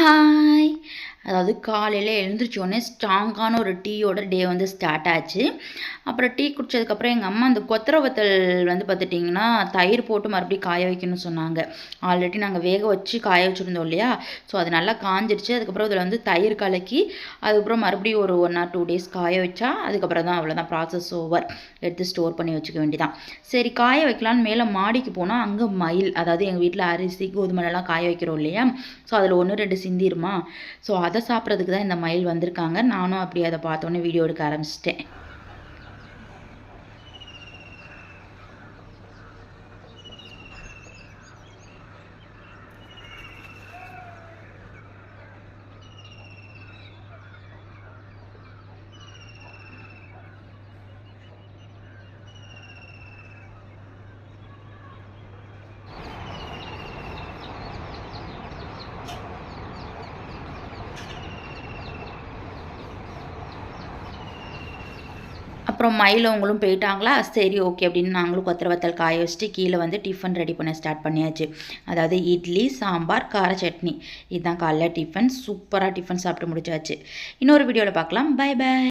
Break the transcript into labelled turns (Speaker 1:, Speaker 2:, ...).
Speaker 1: Hi. அதாவது காலையில் எழுந்திரிச்சோடனே ஸ்ட்ராங்கான ஒரு டீயோட டே வந்து ஸ்டார்ட் ஆச்சு. அப்புறம் டீ குடித்ததுக்கப்புறம் எங்கள் அம்மா அந்த கொத்தரை வத்தல் வந்து பார்த்துட்டிங்கன்னா தயிர் போட்டு மறுபடியும் காய வைக்கணும்னு சொன்னாங்க. ஆல்ரெடி நாங்கள் வேக வச்சு காய வச்சுருந்தோம் இல்லையா, ஸோ அது நல்லா காஞ்சிடுச்சு. அதுக்கப்புறம் அதில் வந்து தயிர் கலக்கி அதுக்கப்புறம் மறுபடியும் ஒரு 1 or 2 days காய வச்சா அதுக்கப்புறம் தான் அவ்வளோதான், ப்ராசஸ் ஓவர். எடுத்து ஸ்டோர் பண்ணி வச்சுக்க வேண்டியதான். சரி காய வைக்கலான்னு மேலே மாடிக்கு போனால் அங்கே மயில், அதாவது எங்கள் வீட்டில் அரிசி கோதுமைலாம் காய வைக்கிறோம் இல்லையா, ஸோ அதில் 1 2 சிந்திருமா, ஸோ அதை சாப்பிட்றதுக்கு தான் இந்த மயில் வந்திருக்காங்க. நானும் அப்படி அதை பார்த்தோன்னே வீடியோ எடுக்க ஆரம்பிச்சிட்டேன். அப்புறம் மயிலவங்களும் போயிட்டாங்களா, சரி ஓகே அப்படின்னு நாங்களும் கொத்தரை வத்தல் காய வச்சுட்டு கீழே வந்து டிஃபன் ரெடி பண்ண ஸ்டார்ட் பண்ணியாச்சு. அதாவது இட்லி, சாம்பார், கார சட்னி. இதுதான் காலைல டிஃபன். சூப்பராக டிஃபன் சாப்பிட்டு முடிச்சாச்சு. இன்னொரு வீடியோவில் பார்க்கலாம். Bye by.